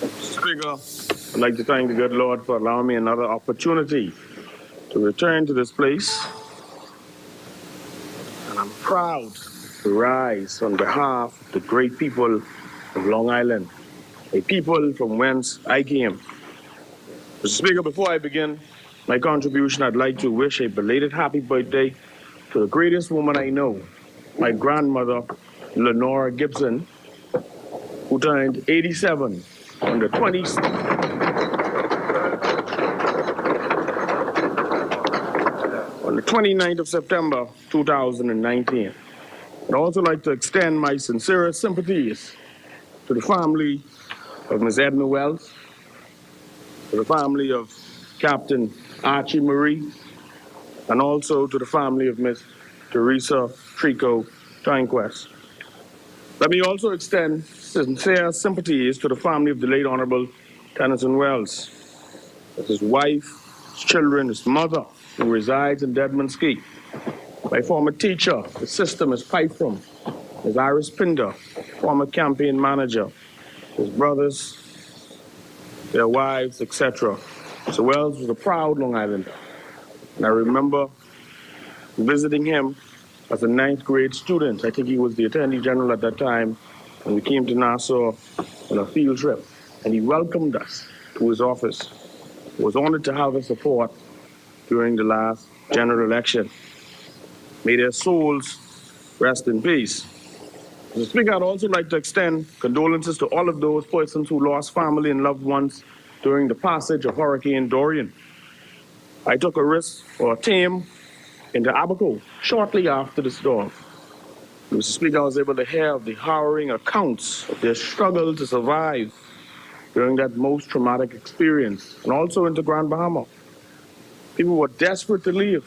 Speaker, I'd like to thank the good Lord for allowing me another opportunity to return to this place. And I'm proud to rise on behalf of the great people of Long Island, a people from whence I came. Mr. Speaker, before I begin my contribution, I'd like to wish a belated happy birthday to the greatest woman I know, my grandmother, Lenora Gibson, who turned 87 on the 29th of September, 2019. I'd also like to extend my sincerest sympathies to the family of Ms. Edna Wells, to the family of Captain Archie Marie, and also to the family of Ms. Teresa Trico Tanquest. Let me also extend sincere sympathies to the family of the late Honorable Tennyson Wells, his wife, his children, his mother, who resides in W&Sc, my former teacher, his sister, Ms. Pipefrom, Ms. Iris Pinder, former campaign manager, his brothers, their wives, etc. So Wells was a proud Long Islander, and I remember visiting him as a 9th grade student. I think he was the Attorney General at that time, and we came to Nassau on a field trip, and he welcomed us to his office. I was honored to have his support during the last general election. May their souls rest in peace. Mr. Speaker, I'd also like to extend condolences to all of those persons who lost family and loved ones during the passage of Hurricane Dorian. I took a risk or a team into Abaco shortly after the storm. Mr. Speaker, I was able to hear the harrowing accounts of their struggle to survive during that most traumatic experience, and also into Grand Bahama. People were desperate to leave.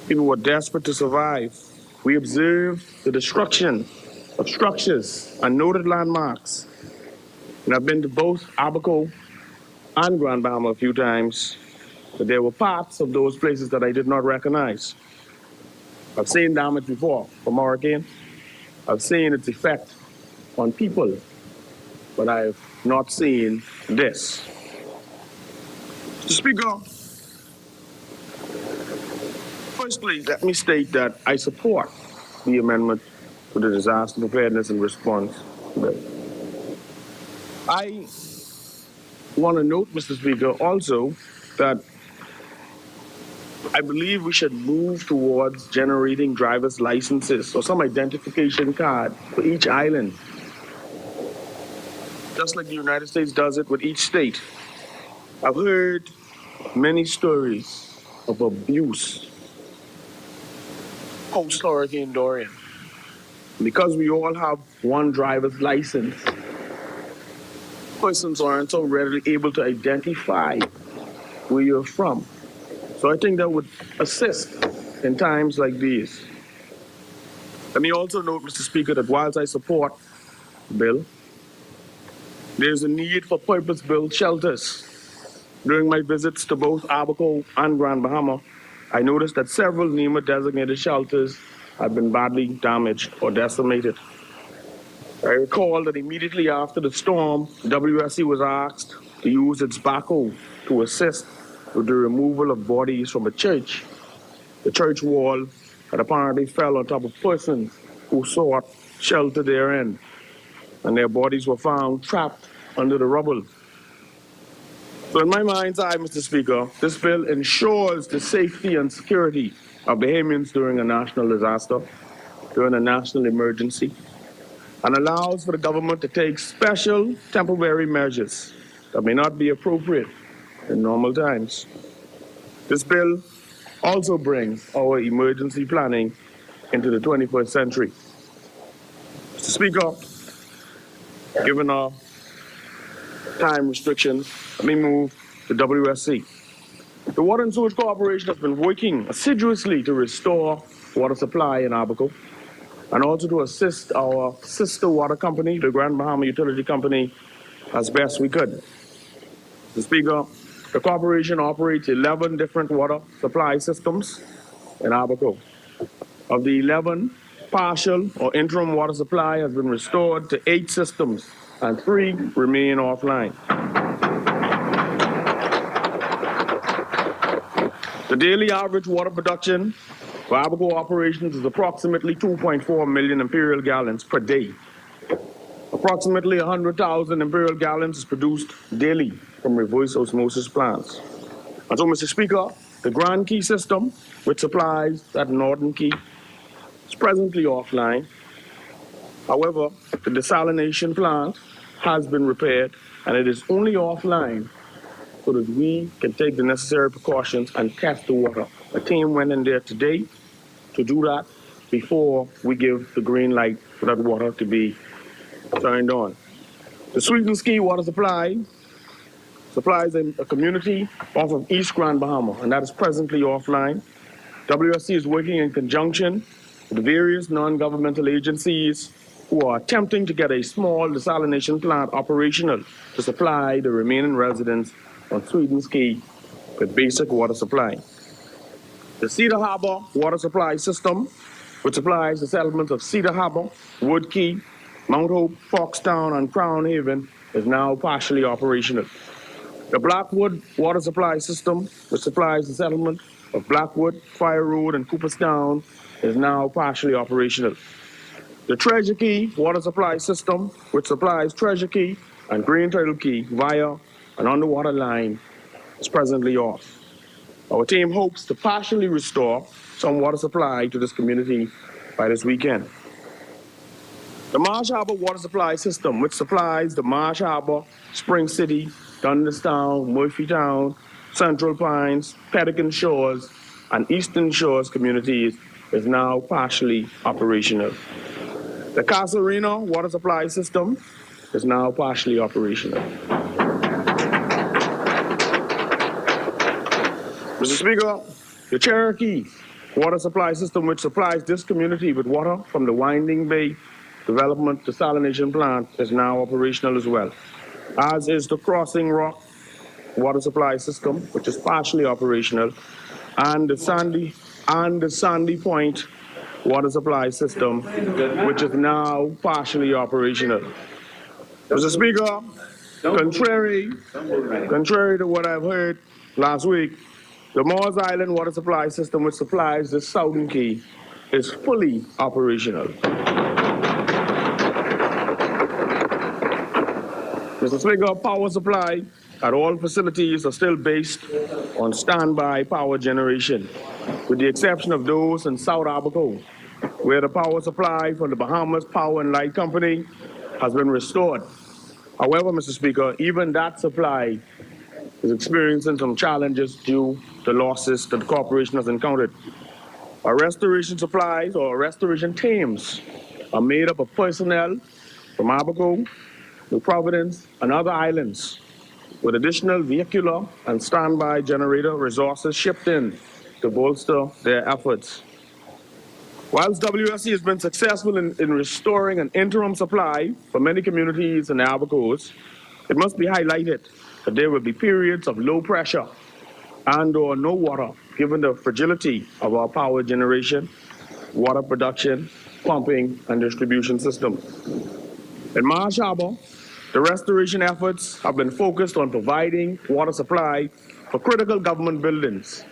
People were desperate to survive. We observed the destruction of structures and noted landmarks. And I've been to both Abaco and Grand Bahama a few times, but there were parts of those places that I did not recognize. I've seen damage before from hurricane. I've seen its effect on people, but I have not seen this. Mr. Speaker, firstly, let me state that I support the amendment to the Disaster Preparedness and Response Bill. I want to note, Mr. Speaker, also that I believe we should move towards generating driver's licenses or some identification card for each island, just like the United States does it with each state. I've heard many stories of abuse post-Hurricane Dorian. Because we all have one driver's license, persons aren't so readily able to identify where you're from. So I think that would assist in times like these. Let me also note, Mr. Speaker, that whilst I support the bill, there's a need for purpose-built shelters. During my visits to both Abaco and Grand Bahama, I noticed that several NEMA-designated shelters had been badly damaged or decimated. I recall that immediately after the storm, W&Sc was asked to use its backhoe to assist with the removal of bodies from a church. The church wall had apparently fell on top of persons who sought shelter therein, and their bodies were found trapped under the rubble. So in my mind's eye, Mr. Speaker, this bill ensures the safety and security of Bahamians during a national disaster, during a national emergency, and allows for the government to take special temporary measures that may not be appropriate in normal times. This bill also brings our emergency planning into the 21st century. Mr. Speaker, given our time restrictions, let me move to W&Sc. The Water and Sewage Corporation has been working assiduously to restore water supply in Abaco and also to assist our sister water company, the Grand Bahama Utility Company, as best we could. Mr. Speaker, the corporation operates 11 different water supply systems in Abaco. Of the 11, partial or interim water supply has been restored to 8 systems and 3 remain offline. The daily average water production for Abaco operations is approximately 2.4 million imperial gallons per day. Approximately 100,000 imperial gallons is produced daily from reverse osmosis plants. And so, Mr. Speaker, the Grand Key system, which supplies that northern key, is presently offline. However, the desalination plant has been repaired and it is only offline so that we can take the necessary precautions and test the water. A team went in there today to do that before we give the green light for that water to be turned on. The W&Sc water supply supplies a community off of East Grand Bahama, and that is presently offline. W&Sc is working in conjunction with the various non-governmental agencies who are attempting to get a small desalination plant operational to supply the remaining residents on W&Sc with basic water supply. The Cedar Harbor water supply system, which supplies the settlements of Cedar Harbor, Wood Key, Mount Hope, Foxtown, and Crown Haven, is now partially operational. The Blackwood water supply system, which supplies the settlement of Blackwood, Fire Road, and Cooperstown, is now partially operational. The Treasure Key water supply system, which supplies Treasure Key and Green Turtle Key via an underwater line, is presently off. Our team hopes to partially restore some water supply to this community by this weekend. The Marsh Harbor water supply system, which supplies the Marsh Harbor, Spring City, Dunderstown, Murphytown, Central Pines, Pelican Shores, and Eastern Shores communities, is now partially operational. The Casa Arena water supply system is now partially operational. Mr. Speaker, the Cherokee water supply system, which supplies this community with water from the Winding Bay Development Desalination Plant, is now operational as well, as is the Crossing Rock water supply system, which is partially operational, and the Sandy Point water supply system, which is now partially operational. Mr. Speaker, contrary to what I've heard last week, the Moores Island water supply system, which supplies the Southern Key, is fully operational. Mr. Speaker, power supply at all facilities are still based on standby power generation, with the exception of those in South Abaco, where the power supply from the Bahamas Power and Light Company has been restored. However, Mr. Speaker, even that supply is experiencing some challenges due to losses that the corporation has encountered. Our restoration supplies, or restoration teams, are made up of personnel from Abaco, New Providence, and other islands, with additional vehicular and standby generator resources shipped in to bolster their efforts. Whilst W&Sc has been successful in restoring an interim supply for many communities in the Abacos, it must be highlighted that there will be periods of low pressure and/or no water, given the fragility of our power generation, water production, pumping, and distribution system. In Marsh Harbor, the restoration efforts have been focused on providing water supply for critical government buildings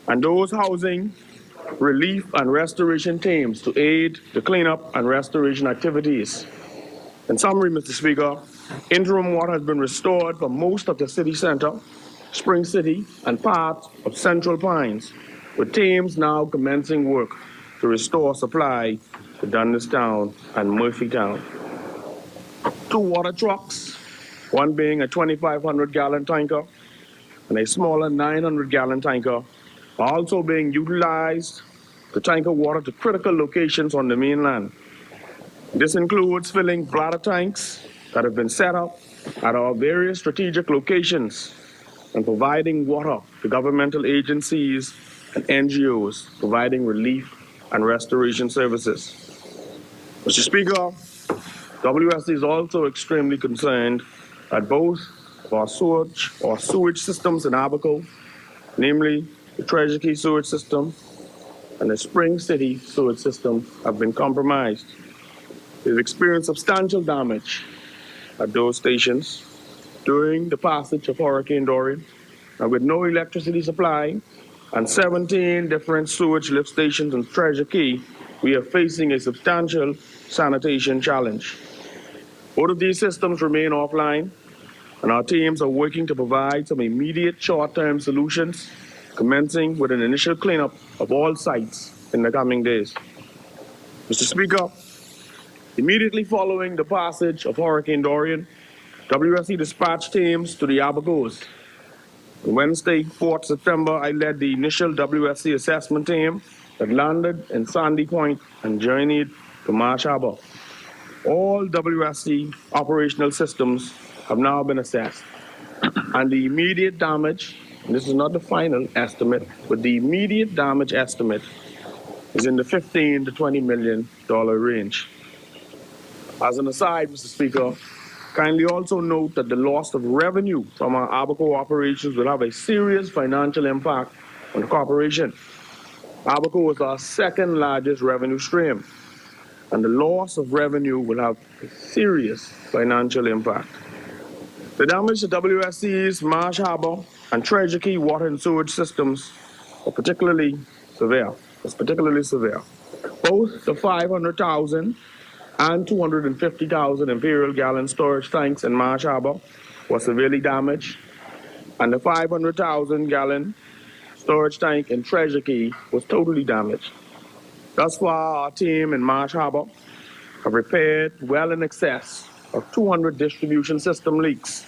and those housing relief and restoration teams to aid the cleanup and restoration activities. In summary, Mr. Speaker, interim water has been restored for most of the city center, Spring City, and parts of Central Pines, with teams now commencing work to restore supply to Dunderstown and Murphytown. 2 water trucks, one being a 2,500-gallon tanker and a smaller 900-gallon tanker, are also being utilized to tanker water to critical locations on the mainland. This includes filling bladder tanks that have been set up at our various strategic locations and providing water to governmental agencies and NGOs providing relief and restoration services. Mr. Speaker, W&Sc is also extremely concerned that both of our sewage systems in Abaco, namely the Treasure Key sewage system and the Spring City sewage system, have been compromised. We've experienced substantial damage at those stations during the passage of Hurricane Dorian, and with no electricity supply and 17 different sewage lift stations in Treasure Key, we are facing a substantial sanitation challenge. Both of these systems remain offline, and our teams are working to provide some immediate short-term solutions, commencing with an initial cleanup of all sites in the coming days. Mr. Speaker, immediately following the passage of Hurricane Dorian, W&Sc dispatched teams to the Abacos. On Wednesday, 4th September, I led the initial W&Sc assessment team that landed in Sandy Point and journeyed to Marsh Harbor. All W&Sc operational systems have now been assessed, and the immediate damage, and this is not the final estimate, but the immediate damage estimate is in the $15 to $20 million range. As an aside, Mr. Speaker, kindly also note that the loss of revenue from our Abaco operations will have a serious financial impact on the corporation. Abaco is our second largest revenue stream, and the loss of revenue will have a serious financial impact. The damage to W&Sc's Marsh Harbor and Treasure Key water and sewage systems are particularly severe. Both the 500,000 and 250,000 imperial gallon storage tanks in Marsh Harbor were severely damaged, and the 500,000 gallon storage tank in Treasure Key was totally damaged. Thus far, our team in Marsh Harbor have repaired well in excess of 200 distribution system leaks.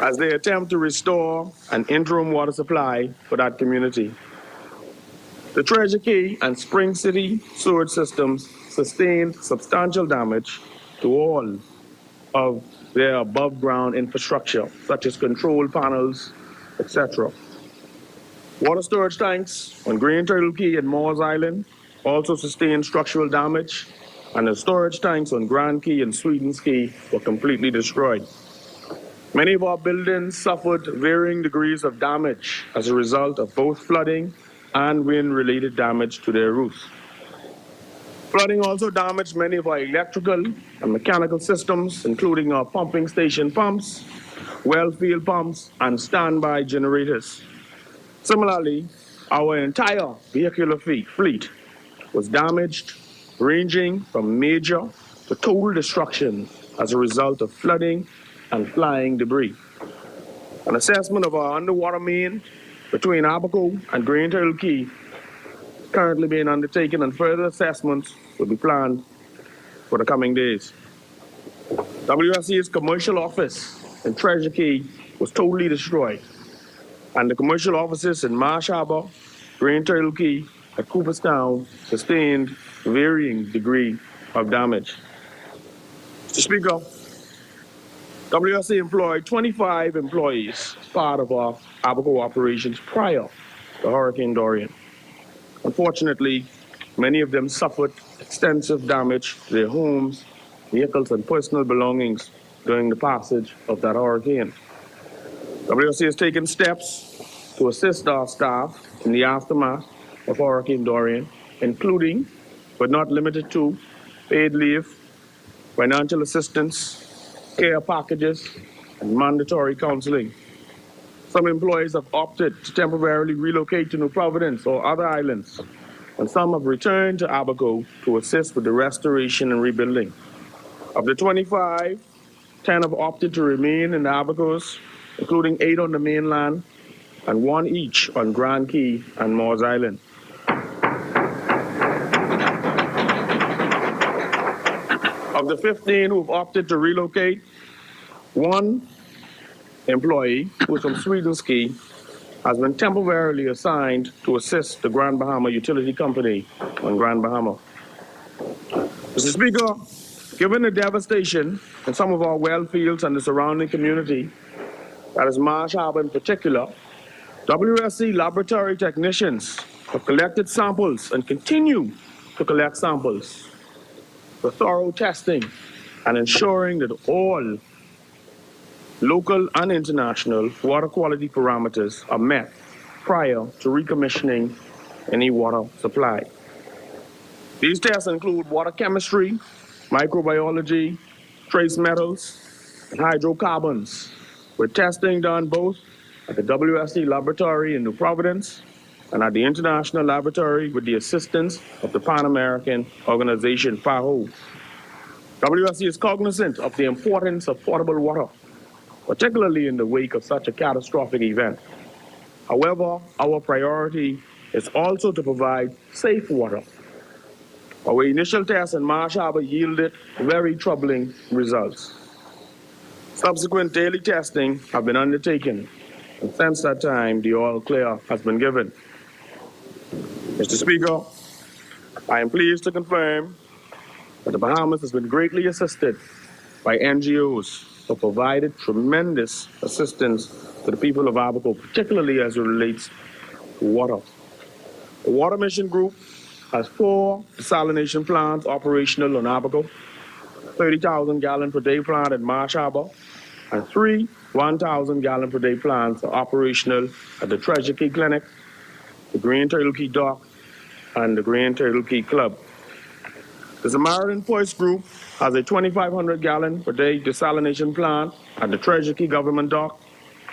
As they attempt to restore an interim water supply for that community. The Treasure Key and Spring City sewage systems sustained substantial damage to all of their above-ground infrastructure, such as control panels, etc. Water storage tanks on Green Turtle Key and Moores Island also sustained structural damage, and the storage tanks on Grand Key and Sweetens Key were completely destroyed. Many of our buildings suffered varying degrees of damage as a result of both flooding and wind-related damage to their roofs. Flooding also damaged many of our electrical and mechanical systems, including our pumping station pumps, well field pumps, and standby generators. Similarly, our entire vehicular fleet was damaged, ranging from major to total destruction as a result of flooding and flying debris. An assessment of our underwater main between Abaco and Green Turtle Key is currently being undertaken, and further assessments will be planned for the coming days. W&Sc's commercial office in Treasure Key was totally destroyed, and the commercial offices in Marsh Harbor, Green Turtle Key, and Cooperstown sustained varying degree of damage. Mr. Speaker, W&Sc employed 25 employees as part of our Abaco operations prior to Hurricane Dorian. Unfortunately, many of them suffered extensive damage to their homes, vehicles, and personal belongings during the passage of that hurricane. W&Sc has taken steps to assist our staff in the aftermath of Hurricane Dorian, including, but not limited to, paid leave, financial assistance, care packages, and mandatory counseling. Some employees have opted to temporarily relocate to New Providence or other islands, and some have returned to Abaco to assist with the restoration and rebuilding. Of the 25, 10 have opted to remain in the Abacos, including 8 on the mainland and 1 each on Grand Key and Moores Island. Of the 15 who have opted to relocate, 1 employee, who is from Sweetens Key, has been temporarily assigned to assist the Grand Bahama Utility Company on Grand Bahama. Mr. Speaker, given the devastation in some of our well fields and the surrounding community, that is Marsh Harbor in particular, W&Sc laboratory technicians have collected samples and continue to collect samples for thorough testing and ensuring that all local and international water quality parameters are met prior to recommissioning any water supply. These tests include water chemistry, microbiology, trace metals, and hydrocarbons, with testing done both at the W&Sc laboratory in New Providence and at the International Laboratory with the assistance of the Pan American Organization, PAHO. W&Sc is cognizant of the importance of potable water, particularly in the wake of such a catastrophic event. However, our priority is also to provide safe water. Our initial tests in Marsh Harbor yielded very troubling results. Subsequent daily testing have been undertaken, and since that time, the all clear has been given. Mr. Speaker, I am pleased to confirm that the Bahamas has been greatly assisted by NGOs who provided tremendous assistance to the people of Abaco, particularly as it relates to water. The Water Mission Group has 4 desalination plants operational on Abaco, 30,000 gallon per day plant at Marsh Harbor, and 3 1,000 gallon per day plants are operational at the Treasure Key Clinic, the Green Turtle Key Dock, and the Green Turtle Key Club. The Samaritan Voice Group has a 2,500 gallon per day desalination plant at the Treasure Key Government Dock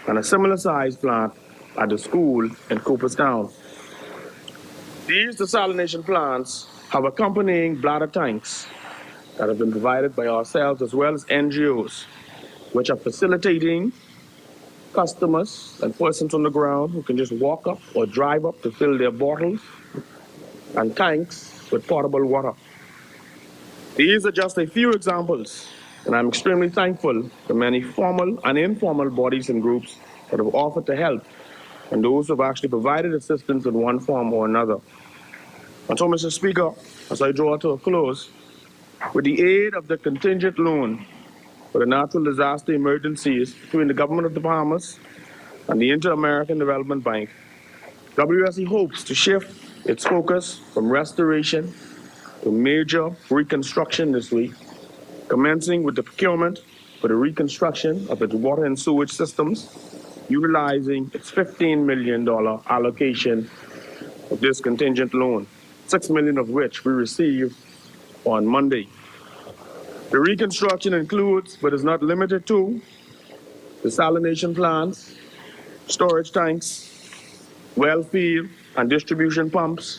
and a similar sized plant at the school in Cooperstown. These desalination plants have accompanying bladder tanks that have been provided by ourselves as well as NGOs, which are facilitating customers and persons on the ground who can just walk up or drive up to fill their bottles and tanks with potable water. These are just a few examples, and I'm extremely thankful to many formal and informal bodies and groups that have offered to help and those who have actually provided assistance in one form or another. And so, Mr. Speaker, as I draw to a close, with the aid of the contingent loan for the natural disaster emergencies between the government of the Bahamas and the Inter-American Development Bank, W&Sc hopes to shift its focus from restoration to major reconstruction this week, commencing with the procurement for the reconstruction of its water and sewage systems, utilizing its $15 million allocation of this contingent loan, $6 million of which we received on Monday. The reconstruction includes, but is not limited to, desalination plants, storage tanks, well field and distribution pumps,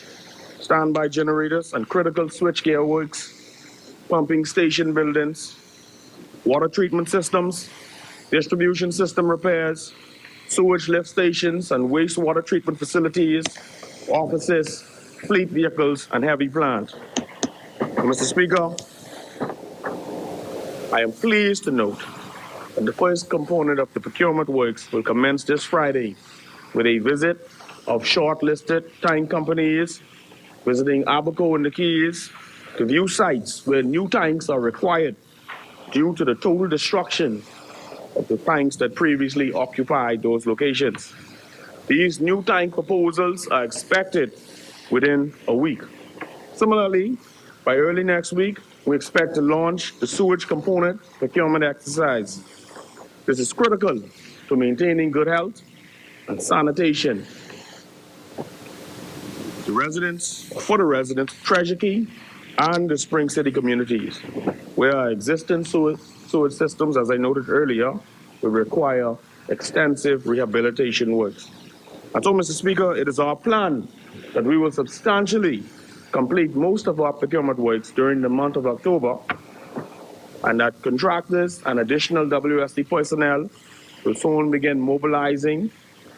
standby generators and critical switchgear works, pumping station buildings, water treatment systems, distribution system repairs, sewage lift stations and wastewater treatment facilities, offices, fleet vehicles, and heavy plant. Mr. Speaker, I am pleased to note that the first component of the procurement works will commence this Friday with a visit of shortlisted tank companies visiting Abaco and the Keys to view sites where new tanks are required due to the total destruction of the tanks that previously occupied those locations. These new tank proposals are expected within a week. Similarly, by early next week, we expect to launch the sewage component procurement exercise. This is critical to maintaining good health and sanitation for the residents of Treasure Key and the Spring City communities, where our existing sewage systems, as I noted earlier, will require extensive rehabilitation works. And so, Mr. Speaker, it is our plan that we will substantially complete most of our procurement works during the month of October, and that contractors and additional W&Sc personnel will soon begin mobilizing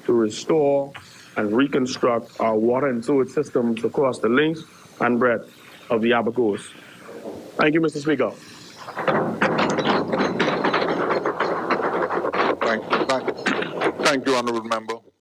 to restore and reconstruct our water and sewage systems across the length and breadth of the Abacos. Thank you, Mr. Speaker. Thank you, Honourable Member.